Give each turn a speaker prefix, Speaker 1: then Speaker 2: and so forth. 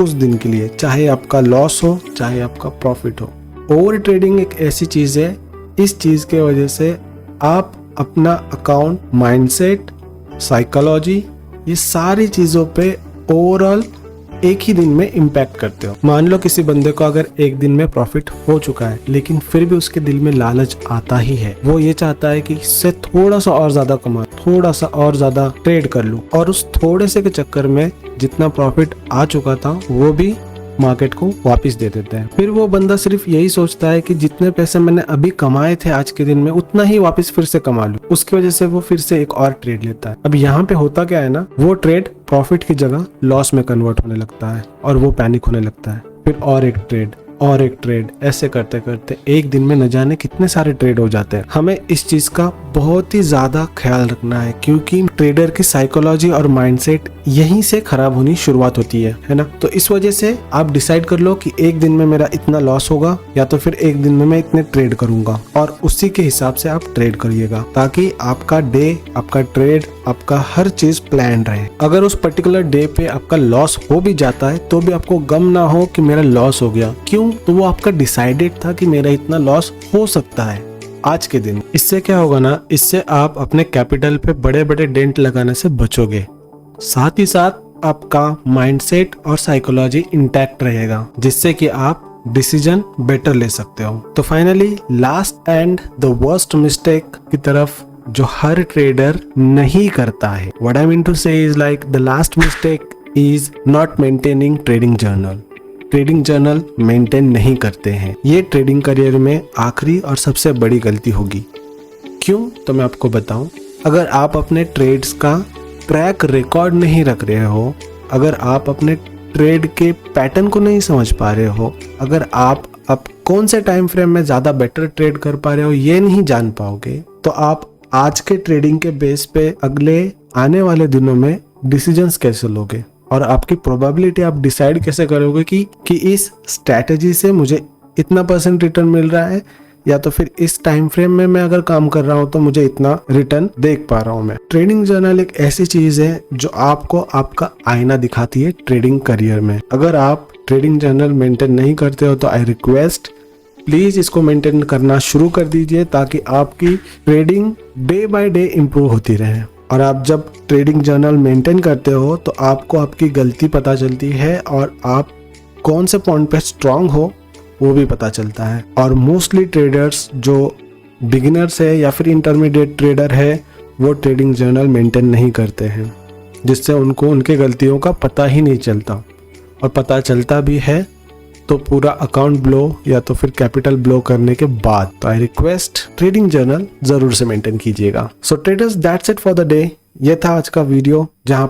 Speaker 1: उस दिन के लिए, चाहे आपका लॉस हो चाहे आपका प्रॉफिट हो। ओवर ट्रेडिंग एक ऐसी चीज है, इस चीज के वजह से आप अपना अकाउंट, माइंडसेट, साइकोलॉजी, ये सारी चीजों पे ओवरऑल एक ही दिन में इम्पैक्ट करते हो। मान लो किसी बंदे को अगर एक दिन में प्रॉफिट हो चुका है, लेकिन फिर भी उसके दिल में लालच आता ही है, वो ये चाहता है कि इससे थोड़ा सा और ज्यादा कमा, थोड़ा सा और ज्यादा ट्रेड कर लूं, और उस थोड़े से के चक्कर में जितना प्रॉफिट आ चुका था वो भी मार्केट को वापस दे देते हैं। फिर वो बंदा सिर्फ यही सोचता है कि जितने पैसे मैंने अभी कमाए थे आज के दिन में, उतना ही वापस फिर से कमा लूं। उसकी वजह से वो फिर से एक और ट्रेड लेता है। अब यहाँ पे होता क्या है ना, वो ट्रेड प्रॉफिट की जगह लॉस में कन्वर्ट होने लगता है और वो पैनिक होने लगता है। फिर और एक ट्रेड और एक ट्रेड, ऐसे करते करते एक दिन में न जाने कितने सारे ट्रेड हो जाते हैं। हमें इस चीज का बहुत ही ज्यादा ख्याल रखना है, क्योंकि ट्रेडर की साइकोलॉजी और माइंडसेट यहीं से खराब होनी शुरुआत होती है ना। तो इस वजह से आप डिसाइड कर लो कि एक दिन में मेरा इतना लॉस होगा या तो फिर एक दिन में मैं इतने ट्रेड करूंगा, और उसी के हिसाब से आप ट्रेड करिएगा, ताकि आपका डे, आपका ट्रेड, आपका हर चीज प्लान रहे। अगर उस पर्टिकुलर डे पे आपका लॉस हो भी जाता है तो भी आपको गम ना हो कि मेरा लॉस हो गया। क्यों? तो वो आपका डिसाइडेड था कि मेरा इतना लॉस हो सकता है आज के दिन। इससे क्या होगा ना, इससे आप अपने कैपिटल पे बड़े बड़े डेंट लगाने से बचोगे। साथ ही साथ आपका माइंडसेट और साइकोलॉजी इंटैक्ट रहेगा, जिससे कि आप डिसीजन बेटर ले सकते हो। तो finally last and the worst mistake की तरफ जो हर ट्रेडर नहीं करता है, व्हाट आई मीन टू से is like the last mistake is not maintaining trading journal. Trading journal maintain नहीं करते हैं, ये ट्रेडिंग करियर में आखिरी और सबसे बड़ी गलती होगी। क्यों? तो मैं आपको बताऊं। अगर आप अपने ट्रेड्स का ट्रैक रिकॉर्ड नहीं रख रहे हो, अगर आप अपने ट्रेड के पैटर्न को नहीं समझ पा रहे हो, अगर आप अब कौन से टाइम फ्रेम में ज्यादा बेटर ट्रेड कर पा रहे हो ये नहीं जान पाओगे, तो आप आज के ट्रेडिंग के बेस पे अगले आने वाले दिनों में डिसीजंस कैसे लोगे, और आपकी प्रोबेबिलिटी आप डिसाइड कैसे करोगे कि इस स्ट्रैटेजी से मुझे इतना % रिटर्न मिल रहा है, या तो फिर इस टाइम फ्रेम में मैं अगर काम कर रहा हूं तो मुझे इतना रिटर्न देख पा रहा हूं मैं। ट्रेडिंग जर्नल एक ऐसी चीज है जो आपको आपका आईना दिखाती है ट्रेडिंग करियर में। अगर आप ट्रेडिंग जर्नल मेंटेन नहीं करते हो तो आई रिक्वेस्ट प्लीज इसको मेंटेन करना शुरू कर दीजिए, ताकि आपकी trading day by day improve होती रहे। और आप जब ट्रेडिंग जर्नल मेंटेन करते हो तो आपको आपकी गलती पता चलती है, और आप कौन से पॉइंट पे स्ट्रांग हो वो भी पता चलता है। और मोस्टली ट्रेडर्स जो बिगिनर्स है या फिर इंटरमीडिएट ट्रेडर है, वो ट्रेडिंग जर्नल मेंटेन नहीं करते हैं, जिससे उनको उनके गलतियों का पता ही नहीं चलता, और पता चलता भी है तो पूरा अकाउंट ब्लो या तो फिर कैपिटल ब्लो करने के बाद। तो आई रिक्वेस्ट ट्रेडिंग जर्नल जरूर से मेंटेन कीजिएगा। So traders, that's it for the day. ये था आज का वीडियो, जहां